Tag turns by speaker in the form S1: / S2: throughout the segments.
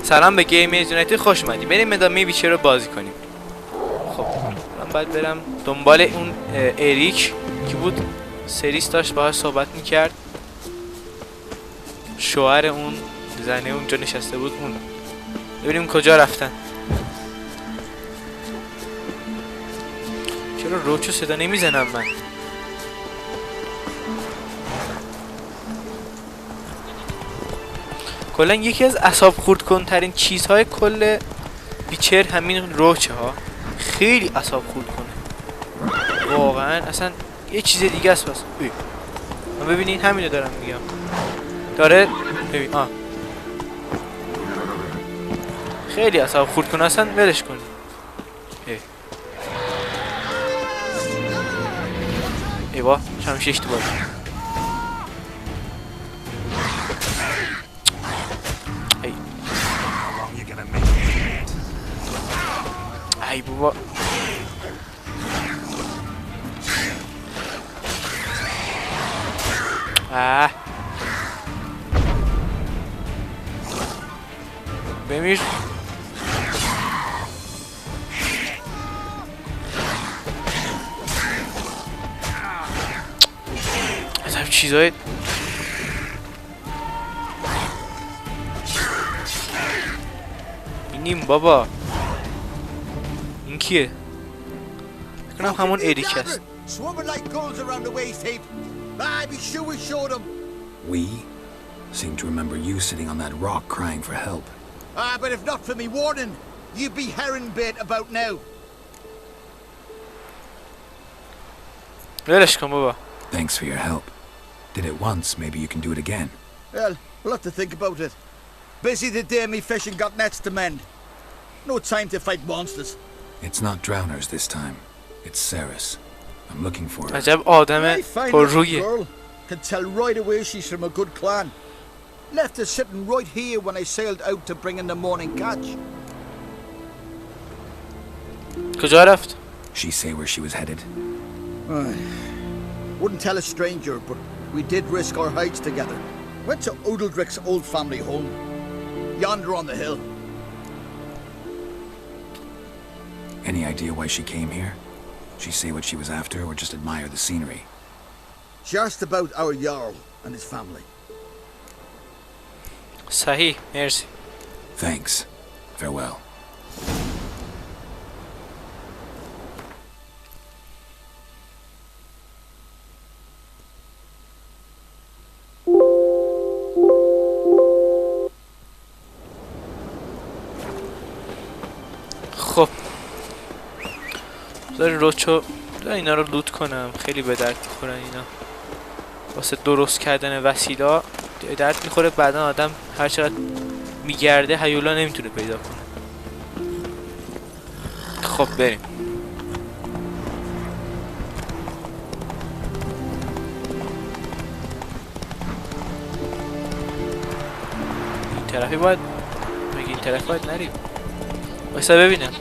S1: سلام به گیم یونایتد خوش اومدید. بریم ادامه ویچر رو بازی کنیم. خب من باید برم دنبال اون اریک که بود، سریس داشت باهاش صحبت میکرد، شوهر اون زنه اونجا نشسته بود. اون ببینیم کجا رفتن. چرا روچو صدا نمیزنم من؟ کلا یکی از اعصاب خورد کن ترین چیزهای کل ویچر همین روچه ها. خیلی اعصاب خورد کنه واقعا، اصلا یه چیز دیگه است. بس ببینین همینو دارم میگم. داره ببین خیلی اعصاب خورد کنه، اصلا ولش کن. ایوا شمشیش تو باید. ای بابا بمیر. از هم چیزای اینیم بابا. این کیه؟ بکنم همون اریک است.
S2: We seem to remember you sitting on that rock crying for help.
S3: But if not for me warning, you'd be herring bait about now.
S1: ولش کن بابا.
S2: Thanks for your help. Did it once, maybe you can do it again.
S3: Well, we'll have to think about it. Busy the day me fishing got nets to mend. No time to fight monsters.
S2: It's not drowners this time. It's Sari's. I'm looking for her.
S1: عجب آدم پر رویه.
S3: Can tell right away she's from a good clan. Left her sitting right here when I sailed out to bring in the morning catch.
S1: کجا رفت؟
S2: She say where she was headed?
S3: Wouldn't tell a stranger, but we did risk our hides together. Went to Oudlerick's old family home, yonder on the hill.
S2: Any idea why she came here? She say what she was after or just admire the scenery?
S3: She asked about our Yarl and his family.
S1: صحیح مرسی.
S2: Thanks. Farewell.
S1: خب بذار روچو اینا رو لوت کنم. خیلی به درد میخورن اینا واسه درست کردن وسیله. درد میخوره بعدا آدم هر چقدر میگرده هیولا نمیتونه پیدا کنه. خب بریم. این طرفی باید مگه این طرف باید نریم؟ بایستا ببینم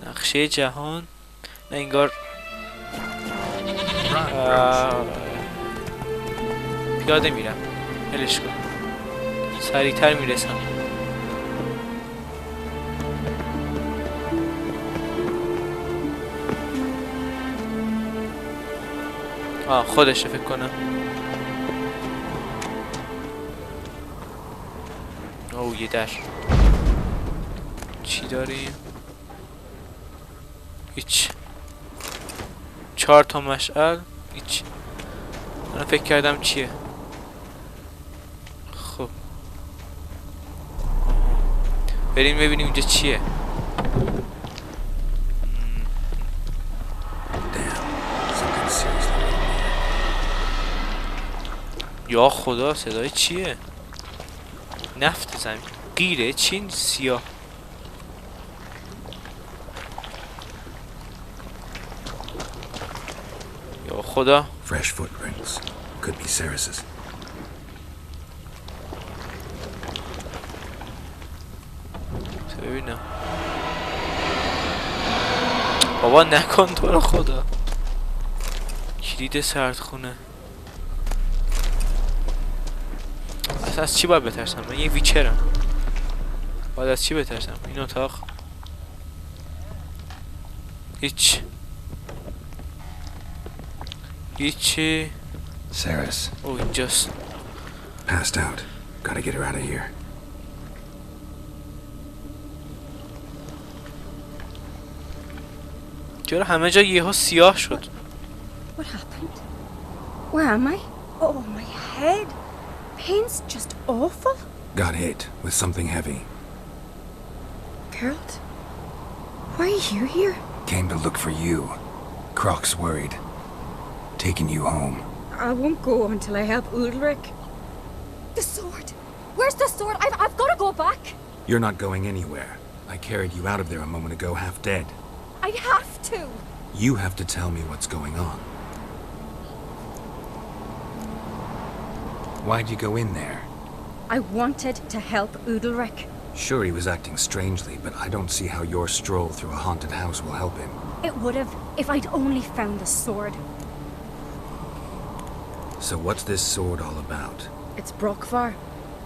S1: نقشه جهان. نه انگار پیاده میرم. هلش کن سریعتر میرسم. خودشه فکر کنم. یه در چی داریم؟ هیچ. 4 تا مشعل. هیچ. من فکر کردم چیه. خب بریم ببینیم اینجا چیه. یا خدا صدای چیه؟ نفت زمین غیره. چین سیاه. یا خدا.
S2: Fresh footprints. Could be Saris's.
S1: ببینم. بابا نکن تو رو خدا. کلید سردخونه. اصلا از چی باید بترسم؟ من یه ویچرم. باید از چی بترسم؟ این اتاق هیچی.
S2: Sari's
S1: او اینجاست.
S2: passed out. Gotta get her out of here.
S1: چرا همه جا یهو سیاه شد؟
S4: What happened? Where am I? Oh, my head. Pain's just awful.
S2: Got hit with something heavy.
S4: Geralt, why are you here?
S2: Came to look for you. Croc's worried. Taking you home.
S4: I won't go until I help Uldrick. The sword. Where's the sword? I've got to go back.
S2: You're not going anywhere. I carried you out of there a moment ago half dead.
S4: I have to.
S2: You have to tell me what's going on. Why'd you go in there?
S4: I wanted to help Uldrick.
S2: Sure, he was acting strangely, but I don't see how your stroll through a haunted house will help him.
S4: It would have if I'd only found the sword.
S2: So what's this sword all about?
S4: It's Brokvar,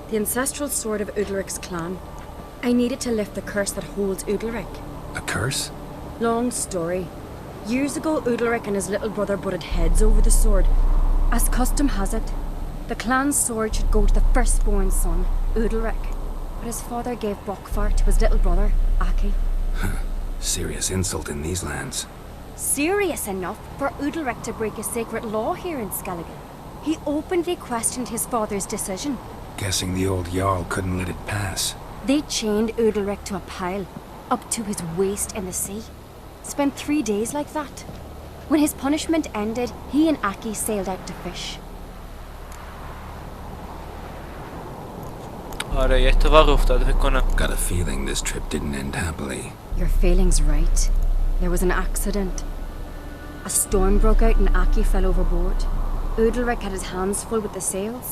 S4: the ancestral sword of Uldric's clan. I needed to lift the curse that holds Uldrick.
S2: A curse?
S4: Long story. Years ago, Uldrick and his little brother butted heads over the sword. As custom has it, the clan's sword should go to the firstborn son, Uldrick. But his father gave Brokvar to his little brother, Aki.
S2: Serious insult in these lands.
S4: Serious enough for Uldrick to break a sacred law here in Skellige. He openly questioned his father's decision.
S2: Guessing the old Jarl couldn't let it pass.
S4: They chained Uldrick to a pile, up to his waist in the sea. Spent 3 days like that. When his punishment ended, he and Aki sailed out to fish.
S1: آره یه اتفاق افتاده فکر کنم.
S2: Got a feeling this trip didn't end happily.
S4: Your feeling's right. There was an accident. A storm broke out and Aki fell overboard. Uldrick had his hands full with the sails.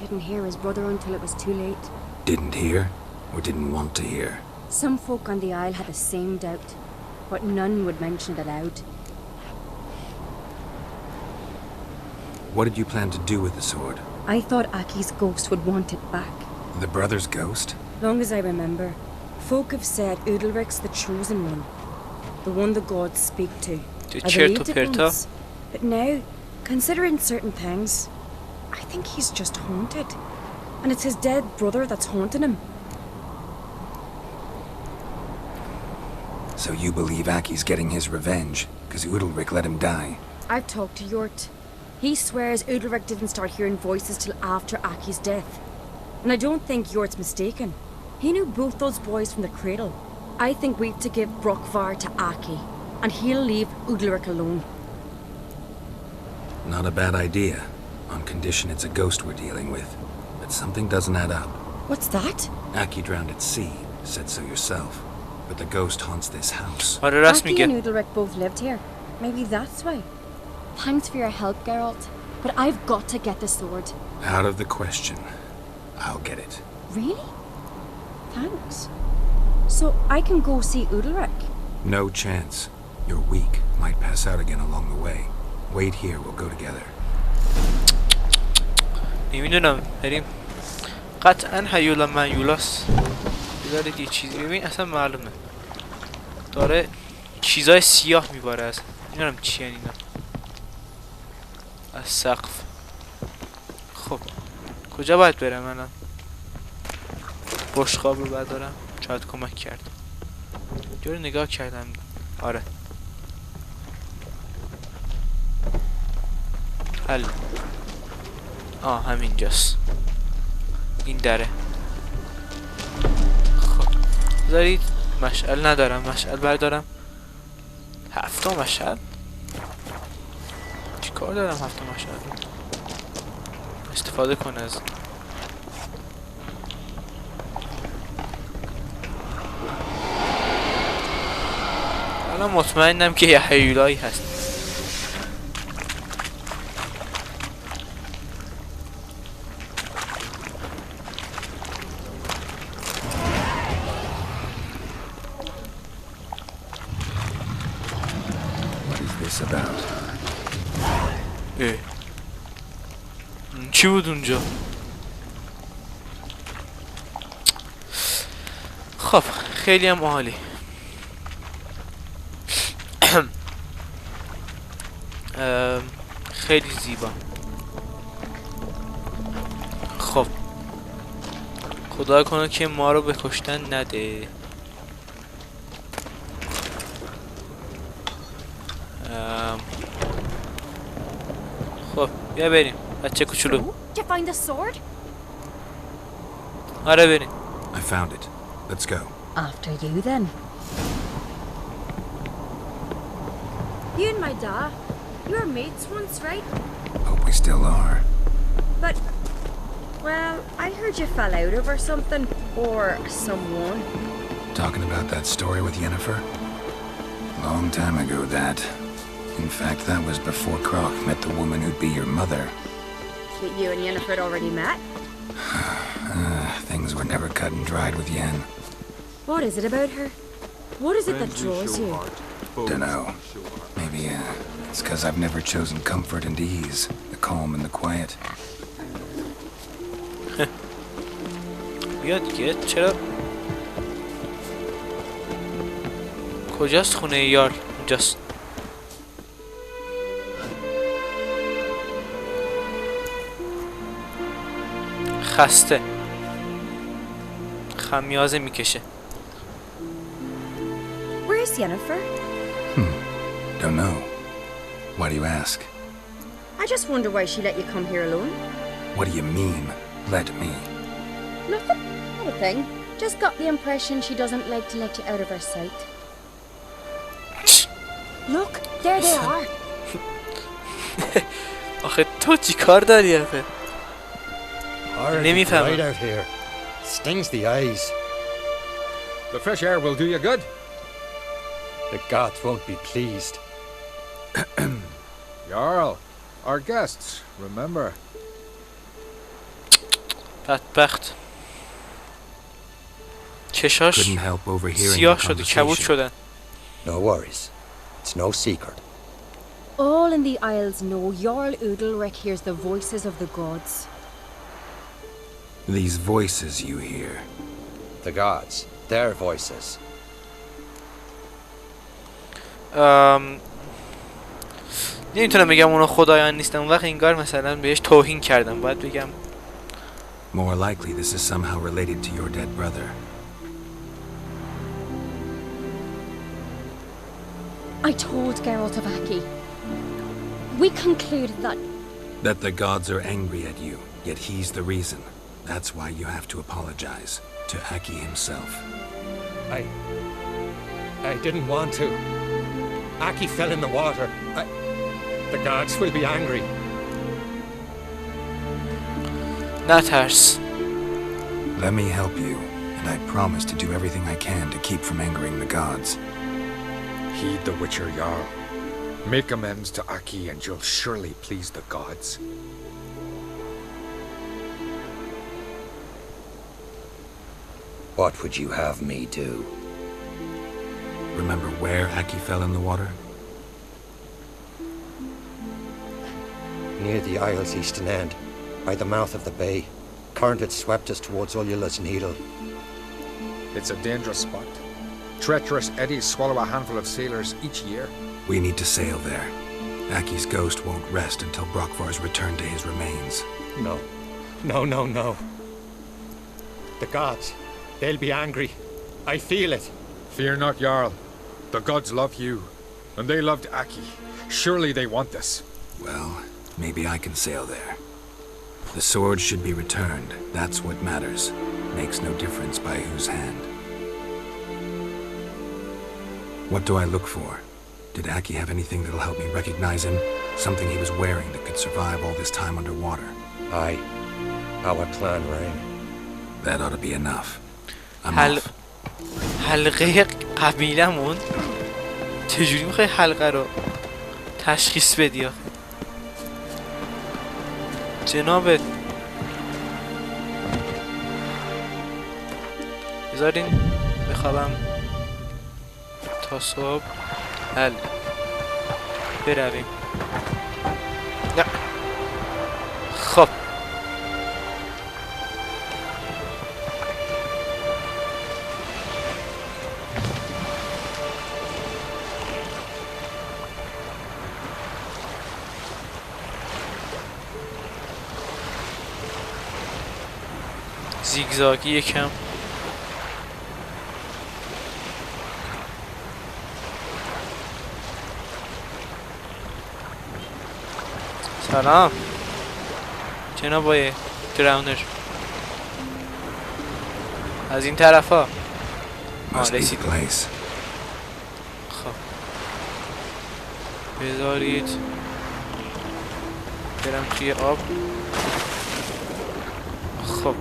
S4: Didn't hear his brother until it was too late.
S2: Didn't hear? Or didn't want to hear?
S4: Some folk on the isle had the same doubt, but none would mention it aloud.
S2: What did you plan to do with the sword?
S4: I thought Aki's ghost would want it back.
S2: The brother's ghost?
S4: Long as I remember, folk have said Uldric's the chosen one. The one the gods speak to. I believed it once, but now, considering certain things, I think he's just haunted. And it's his dead brother that's haunting him.
S2: So you believe Aki's getting his revenge, because Uldrick let him die?
S4: I've talked to Yort. He swears Uldrick didn't start hearing voices till after Aki's death. And I don't think Yort's mistaken. He knew both those boys from the cradle. I think we've to give Brokvar to Aki, and he'll leave Uldrick alone.
S2: Not a bad idea, on condition it's a ghost we're dealing with. But something doesn't add up.
S4: What's that?
S2: Aki drowned at sea, said so yourself. But the ghost haunts this house.
S1: آره راست
S4: Aki
S1: میگه.
S4: and Uldrick both lived here. Maybe that's why. Thanks for your help, Geralt. But I've got to get the sword.
S2: Out of the question. I'll get it.
S4: Really? Thanks. So I can go see Uldrick?
S2: No chance. You're weak. Might pass out again along the way. Wait here, we'll go together.
S1: نمیدونم بریم. قطعا هیولا میولاس. بذارید یه چیزی ببین اصلا معلومه. داره چیزای سیاه میباره اصلا. نمیدونم چی یعنی اینا. از سقف. خب کجا باید برم الان؟ بشقاب رو بردارم. شاید کمک کرد. جوری نگاه کردم. آره. حل. همینجاست. این دره. خب بذارید مشعل ندارم. مشعل بردارم. 7 مشعل. چی کار دارم 7 مشعل رو استفاده کنه از الان مطمئنم که یه هیولایی هست. چی بود اونجا؟ خب خیلی هم عالی. خیلی زیبا. خب خدا کنه که ما رو به کشتن نده. خب بیا بریم بچه کوچولو. آره بریم.
S2: I found it. Let's go.
S4: After you then. You and my dad, you were mates once, right?
S2: Hope we still are.
S4: But, well, I heard you fell out over something, or someone.
S2: Talking about that story with Yennefer? Long time ago, that. In fact, that was before Croc met the woman who'd be your mother.
S4: But you and Yennefer had already met?
S2: Things were never cut and dried with Yen.
S4: What is it about her? What is it that draws you?
S2: Dunno. Maybe, it's 'cause I've never chosen comfort and ease, the calm and the quiet.
S1: بیا دیگه چرا؟ کجاست خونه یارل؟ اونجاست. خسته خمیازه میکشه.
S4: Where is Yennefer?
S2: Don't know. Why do you ask?
S4: I just wonder why she let you come here alone.
S2: What do you mean, let me?
S4: Nothing. Not a thing. Just got the impression she doesn't like to let you out of her sight. Look, there they are.
S1: آخه تو چی کار داری آخه؟
S5: Right out here. Stings the eyes.
S6: The fresh air will do you good.
S5: The gods won't be pleased.
S6: Jarl, our guests, remember.
S1: بدبخت. چشاش
S2: Couldn't help overhearing the
S1: سیاه شده کبود
S2: conversation.
S1: شدن.
S5: No worries. It's no secret.
S4: All in the Isles know Jarl Eudleric hears the voices of the gods.
S2: These voices you hear.
S5: The gods. Their voices.
S1: نمیتونم بگم اونا خدایان نیستن. اون وقت انگار مثلا بهش توهین کردم. باید بگم
S2: More likely this is somehow related to your dead brother.
S4: I told Geralt of Aki. We concluded that...
S2: That the gods are angry at you, yet he's the reason. That's why you have to apologize to Aki himself.
S5: I didn't want to. Aki fell in the water. The gods will be angry.
S1: نترس.
S2: Let me help you, and I promise to do everything I can to keep from angering the gods.
S6: Heed the Witcher, Jarl. Make amends to Aki and you'll surely please the gods.
S5: What would you have me do?
S2: Remember where Aki fell in the water?
S5: Near the Isle's eastern end, by the mouth of the bay. Current had swept us towards Ullula's Needle.
S6: It's a dangerous spot. Treacherous eddies swallow a handful of sailors each year.
S2: We need to sail there. Aki's ghost won't rest until Brokvar's return to his remains.
S5: No. No. The gods. They'll be angry. I feel it.
S6: Fear not, Jarl. The gods love you, and they loved Aki. Surely they want this.
S2: Well, maybe I can sail there. The sword should be returned. That's what matters. Makes no difference by whose hand. What do I look for? Did Aki have anything that'll help me recognize him? Something he was wearing that could survive all this time underwater?
S5: Aye. Our clan reign.
S2: That ought to be enough. I'm off.
S1: حلقه قبیلمون چجوری میخوای حلقه رو تشخیص بدی آخه؟ جنابت بذارین بخوابم تا صبح. حل برویم. نه خب زیگزاگی یکم. سلام جناب آقای دراونر. از این طرف ها رسید. خب بذارید برم توی آب. خب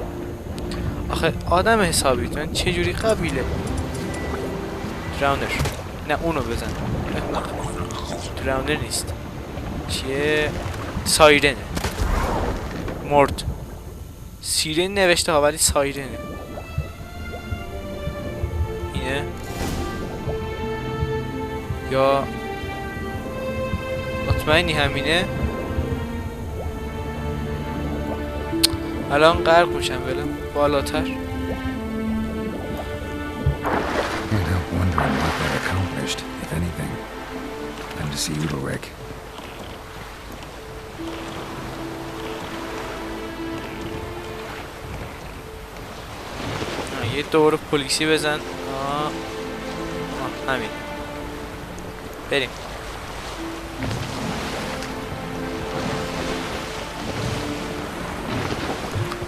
S1: آخه آدم حسابیتون چجوری قبیله دراونر؟ نه اونو بزن. دراونر نیست چیه؟ سایرنه. مرد. سیرن نوشته ها ولی سایرنه. اینه یا مطمئنی همینه؟ الان غرق میشم ولم بالاتر. یه دور پلیسی بزن. همین بریم.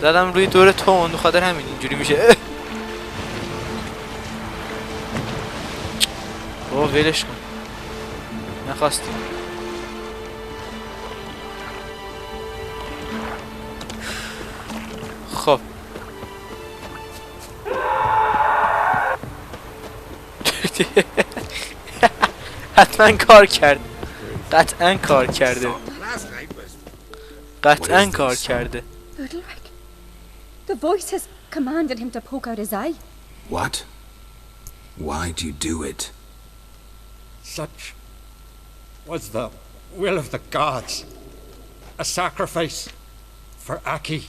S1: زدم روی دور تون خاطر همین اینجوری میشه. اوه ولش کن نخواستیم. خب حتما کار کرد. قطعا کار کرده. قطعا کار کرده.
S4: Eudleric, the voice has commanded him to poke out his eye.
S2: What? Why'd you do it?
S5: Such was the will of the gods. A sacrifice for Aki.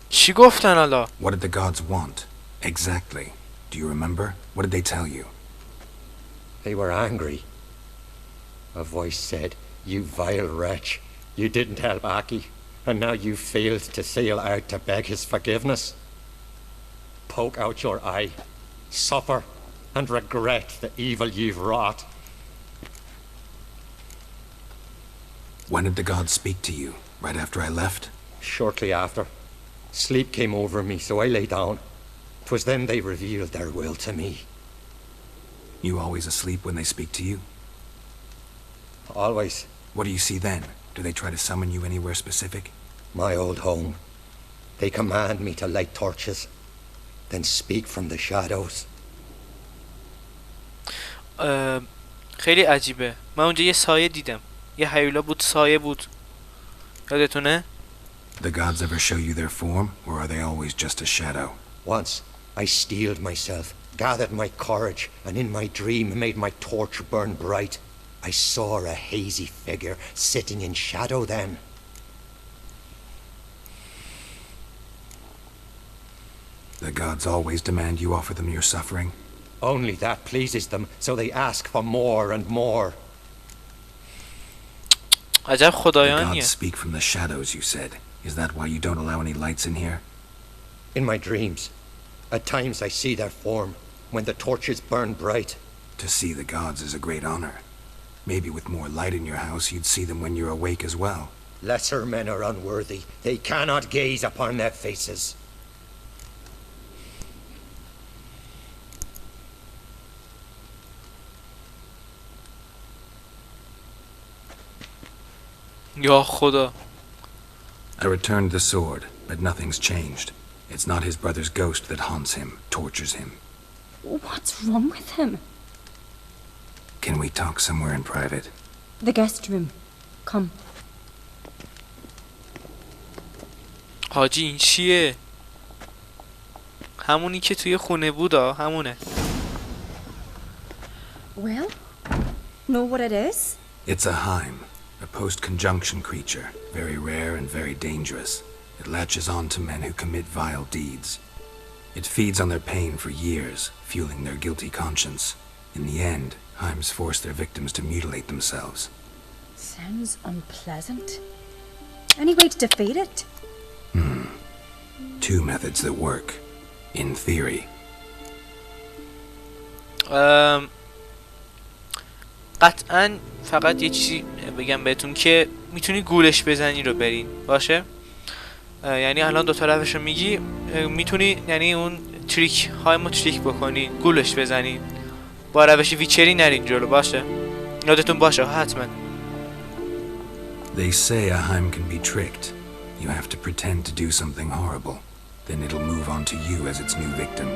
S1: چی گفتن حالا؟
S2: What did the gods want? Exactly. Do you remember? What did they tell you?
S5: They were angry. A voice said, "You vile wretch, you didn't help Aki, and now you failed to sail out to beg his forgiveness. Poke out your eye, suffer, and regret the evil you've wrought."
S2: When did the gods speak to you? Right after I left?
S5: Shortly after. Sleep came over me, so I lay down. 'Twas then they revealed their will to me.
S2: You always asleep when they speak to you?
S5: Always.
S2: What do you see then? Do they try to summon you anywhere specific?
S5: My old home. They command me to light torches, then speak from the shadows.
S1: خیلی عجیبه. من اونجا یه سایه دیدم. یه هیولا بود سایه بود. یادتونه؟
S2: The gods ever show you their form, or are they always just a shadow?
S5: Once, I steeled myself, gathered my courage, and in my dream made my torch burn bright. I saw a hazy figure sitting in shadow then.
S2: The gods always demand you offer them your suffering?
S5: Only that pleases them, so they ask for more and more.
S1: عجب
S2: The
S1: خدایانیه.
S2: gods speak from the shadows, you said. Is that why you don't allow any lights in here?
S5: In my dreams, at times I see their form, when the torches burn bright.
S2: To see the gods is a great honor. Maybe with more light in your house, you'd see them when you're awake as well.
S5: Lesser men are unworthy. They cannot gaze upon their faces.
S1: یا خدا.
S2: I returned the sword, but nothing's changed. It's not his brother's ghost that haunts him, tortures him.
S4: What's wrong with him?
S2: Can we talk somewhere in private?
S4: The guest room. Come.
S1: حاجی این چیه؟ همونی که توی خونه بود همونه.
S4: Well, know what it is?
S2: It's a Heim, a post-conjunction creature, very rare and very dangerous. It latches on to men who commit vile deeds. It feeds on their pain for years, fueling their guilty conscience. In the end, Heims force their victims to mutilate themselves.
S4: Sounds unpleasant. Any way to defeat it?
S2: Two methods that work. In theory.
S1: قطعا فقط یه چیزی بگم بهتون که میتونی گولش بزنی رو برین باشه. یعنی الان دوتا روش رو میگی، میتونی یعنی اون تریک های ما تریک بکنین، گولش بزنین، با روش ویچری نرین جلو باشه. یادتون باشه حتما.
S2: They say a Heim can be tricked. You have to pretend to do something horrible. Then it'll move on to you as its new victim.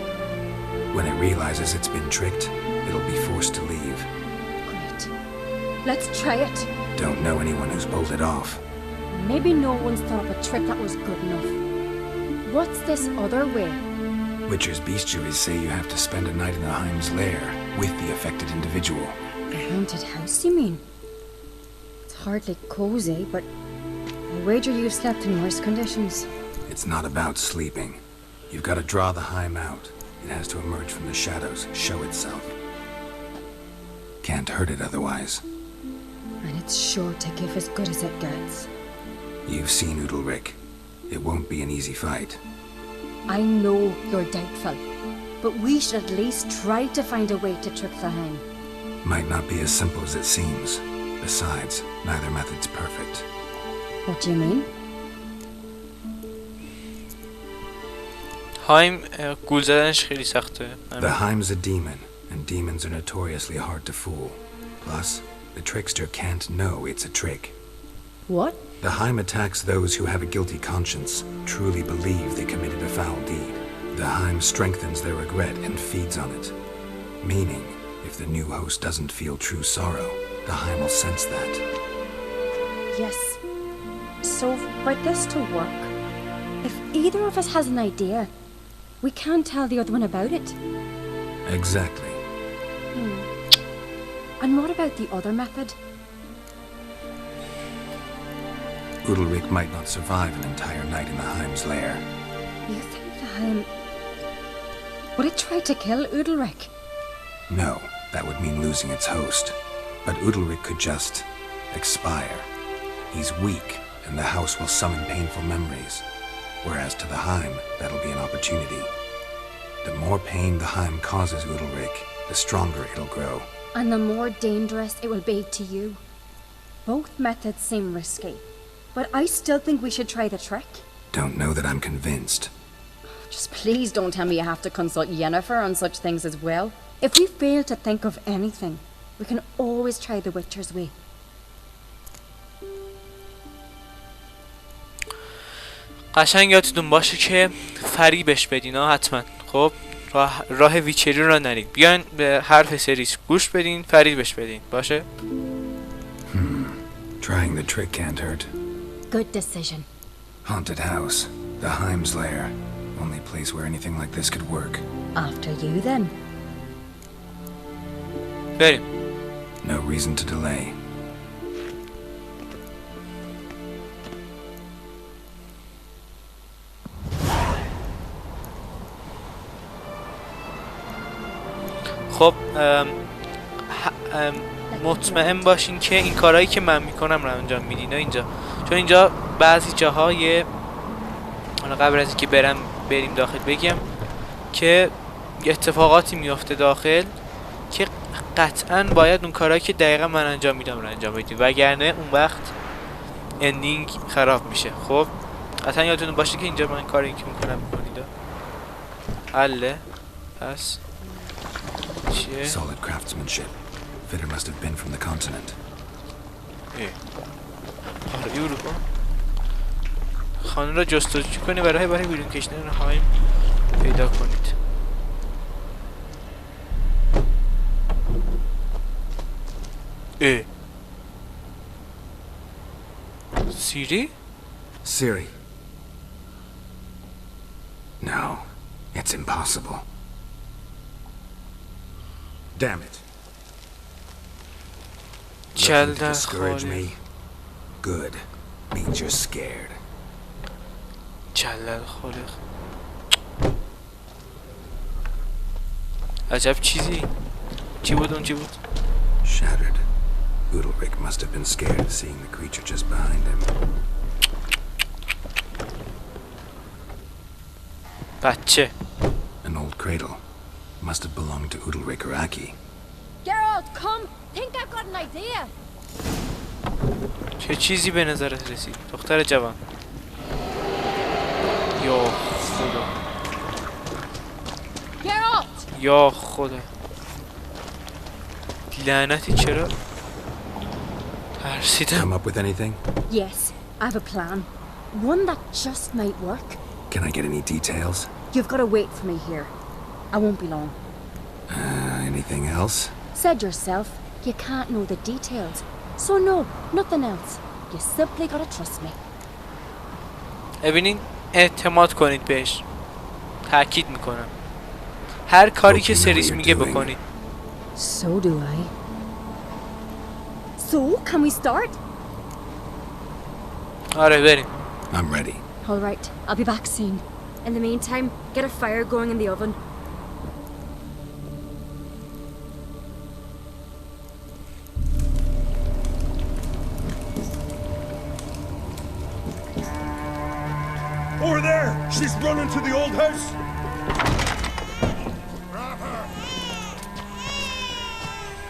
S2: When it realizes it's been tricked, it'll be forced to leave.
S4: Great. Let's try it.
S2: Don't know anyone who's pulled it off.
S4: Maybe no one's thought of a trick that was good enough. What's this other way?
S2: Witcher's bestiaries say you have to spend a night in the Heim's lair with the affected individual.
S4: A haunted house, you mean? It's hardly cozy, but I wager you've slept in worse conditions.
S2: It's not about sleeping. You've got to draw the Heim out. It has to emerge from the shadows, show itself. Can't hurt it otherwise.
S4: And it's sure to give as good as it gets.
S2: You've seen Udelric. It won't be an easy fight.
S4: I know you're doubtful, but we should at least try to find a way to trick the Heim.
S2: Might not be as simple as it seems. Besides, neither method's perfect.
S4: What do you mean?
S1: هایم گول زدنش خیلی سخته.
S2: The Heim's a demon, and demons are notoriously hard to fool. Plus, the trickster can't know it's a trick.
S4: What?
S2: The Heim attacks those who have a guilty conscience, truly believe they committed a foul deed. The Heim strengthens their regret and feeds on it. Meaning, if the new host doesn't feel true sorrow, the Heim will sense that.
S4: Yes. So, for this to work, if either of us has an idea, we can't tell the other one about it.
S2: Exactly.
S4: And what about the other method?
S2: Udelric might not survive an entire night in the Heim's lair.
S4: You think the Heim... would it try to kill Udelric?
S2: No, that would mean losing its host. But Udelric could just expire. He's weak, and the house will summon painful memories. Whereas to the Heim, that'll be an opportunity. The more pain the Heim causes Udelric, the stronger it'll grow.
S4: And the more dangerous it will be to you. Both methods seem risky, but I still think we should try the trick.
S2: Don't know that I'm convinced.
S4: Just please don't tell me you have to consult Yennefer on such things as well. If we fail to think of anything, we can always try the Witcher's way.
S1: قشنگ یادتون باشه که فریبش بدین ها حتما. خب راه ویچری رو نرین، بیاین به حرف سریس گوش بدین، فریبش بدین باشه.
S2: Trying the trick can't hurt.
S4: Good decision.
S2: Haunted house, the Heim's lair. Only place where anything like this could work.
S4: After you then.
S1: بریم.
S2: No reason to delay.
S1: خب مطمئن باشین که این کارهایی که من میکنم رو انجام میدین اینجا، چون اینجا بعضی جاهای حالا قبل از اینکه بریم داخل بگم که اتفاقاتی میفته داخل که قطعا باید اون کارهایی که دقیقا من انجام میدم رو انجام بدید، وگرنه اون وقت اندینگ خراب میشه. خب قطعا یادتون باشه که اینجا من کاری که میکنم میکنید حله. پس چیه؟
S2: Solid craftsmanship. Fitter must have been from the continent.
S1: آره اروپا. خانه را جستجو کنید برای بیرون کشیدن هایم پیدا کنید. سیری؟
S2: Siri. No, it's impossible. Damn it. Looking to discourage me? Good. Means you're scared.
S1: جلل خالق. عجب چیزی. چی بود اون چی بود؟
S2: Shattered. Udelric must have been scared seeing the creature just behind him.
S1: بچه.
S2: An old cradle. Must have belonged to Oudlerick or Aki.
S4: Geralt, come! Think I've got an idea!
S1: چه چیزی به نظرت رسید؟ دختر جوان. یا خدا.
S4: Geralt!
S1: یا خدا. لعنتی چرا؟ ترسیدم.
S2: Come up with anything?
S4: Yes, I have a plan. One that just might work.
S2: Can I get any details?
S4: You've got to wait for me here. I won't be long.
S2: Anything else?
S4: Said yourself, you can't know the details. So no, nothing else. You simply gotta trust me.
S1: ببینین اعتماد کنید بهش. تأکید میکنم. هر کاری که سریس میگه بکنید.
S4: So do I. So, can we start?
S1: آره بریم.
S2: I'm ready.
S4: All right, I'll be back soon. In the meantime, get a fire going in the oven.
S7: Over there! She's running to the old house!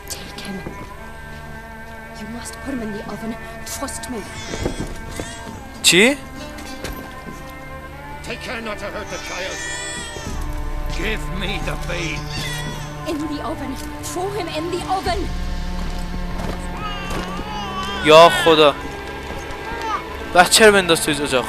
S4: Take him. You must put him in the oven. Trust me.
S1: چی؟
S5: Take care not to hurt the child. Give me the babe.
S4: In the oven. Throw him in the oven.
S1: یا خدا. بچه رو بنداز توی اجاق.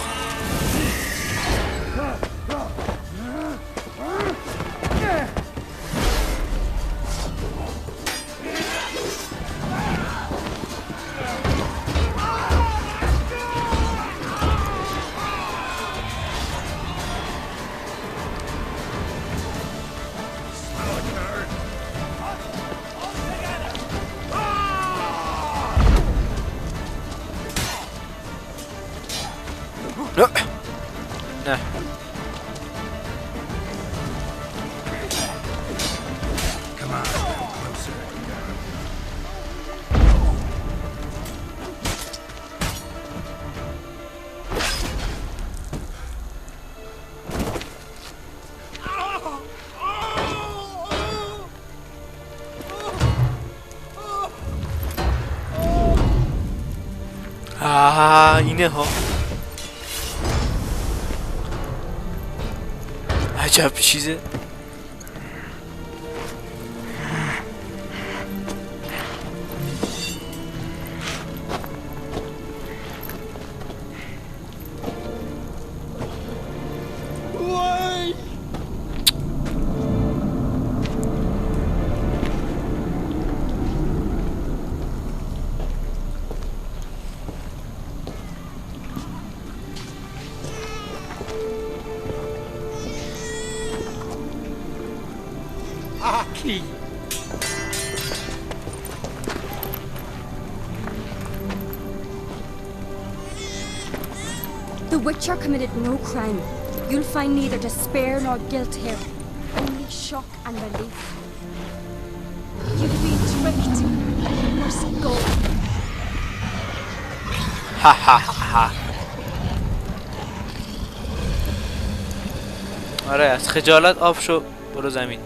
S1: نه.
S2: Come on, closer.
S1: اینه ها. عجب چیزه.
S5: Aki!
S4: The Witcher committed no crime. You'll find neither despair nor guilt here. Only shock and relief. You've been tricked. You must go.
S1: Ha ha ha. آره از خجالت آب شو برو زمین.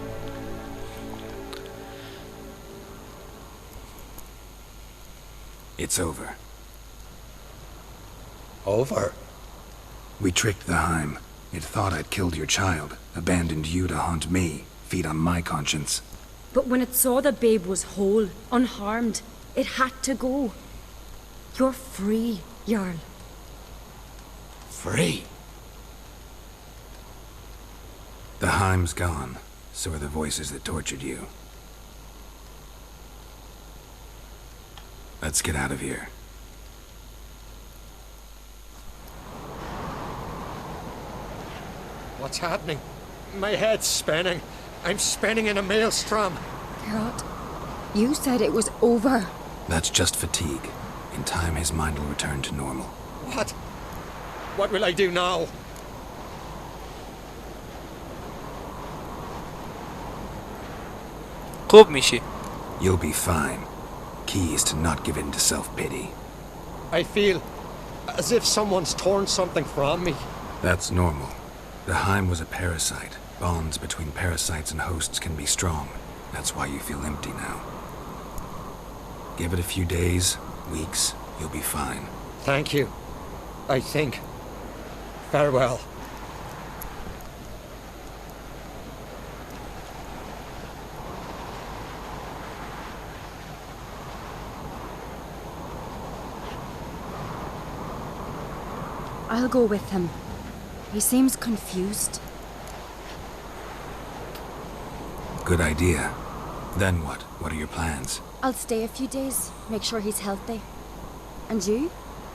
S2: It's over.
S5: Over?
S2: We tricked the Heim. It thought I'd killed your child, abandoned you to haunt me, feed on my conscience.
S4: But when it saw the babe was whole, unharmed, it had to go. You're free, Yارل.
S5: Free?
S2: The Heim's gone. So are the voices that tortured you. Let's get out of here.
S5: What's happening? My head's spinning. I'm spinning in a maelstrom.
S4: Geralt, you said it was over.
S2: That's just fatigue. In time, his mind will return to normal.
S5: What? What will I do now?
S1: خوب میشی.
S2: You'll be fine. Key is to not give in to self-pity.
S5: I feel as if someone's torn something from me.
S2: That's normal. The Heim was a parasite. Bonds between parasites and hosts can be strong. That's why you feel empty now. Give it a few days, weeks, you'll be fine.
S5: Thank you. I think. Farewell.
S4: I'll go with him. He seems confused.
S2: Good idea. Then what? What are your plans?
S4: I'll stay a few days, make sure he's healthy. And you?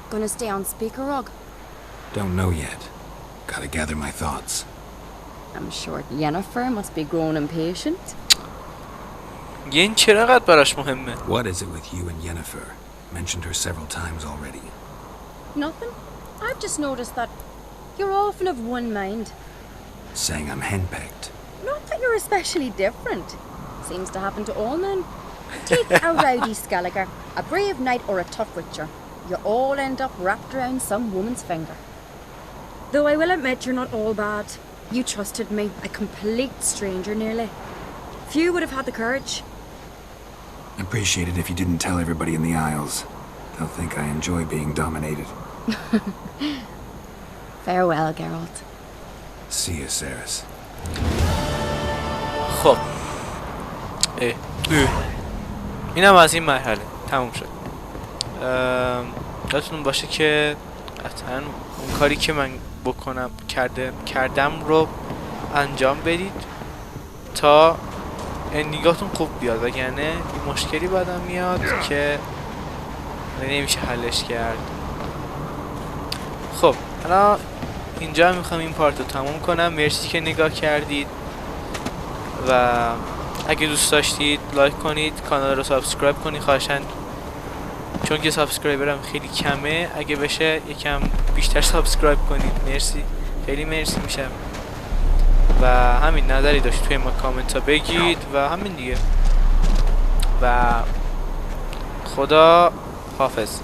S4: Gonna stay on Speaker Rog?
S2: Don't know yet. Gotta gather my thoughts.
S4: I'm sure Yennefer must be growing impatient.
S1: ین چرا براش مهمه؟
S2: What is it with you and Yennefer? Mentioned her several times already.
S4: Nothing. I've just noticed that you're often of one mind.
S2: Saying I'm henpecked.
S4: Not that you're especially different. Seems to happen to all men. Take a rowdy Skelliger, a brave knight or a tough witcher. You all end up wrapped around some woman's finger. Though I will admit you're not all bad. You trusted me, a complete stranger nearly. Few would have had the courage.
S2: Appreciate it if you didn't tell everybody in the Isles. They'll think I enjoy being dominated.
S4: Farewell, Geralt.
S2: See you, Sarius.
S1: خب اینم از این مرحله تموم شد. یادتون باشه که قطعا اون کاری که من کردم رو انجام بدید تا اندینگاتون خوب بیاد، وگرنه این مشکلی بعدم میاد که نمیشه حلش کرد. خب حالا اینجا میخوام این پارت رو تموم کنم. مرسی که نگاه کردید و اگه دوست داشتید لایک کنید، کانال رو سابسکرایب کنید خواهشاً، چون که سابسکرایبرم خیلی کمه. اگه بشه یکم بیشتر سابسکرایب کنید. مرسی، خیلی مرسی میشم. و همین نظری داشتید توی ما کامنت ها بگید و همین دیگه. و خدا حافظ.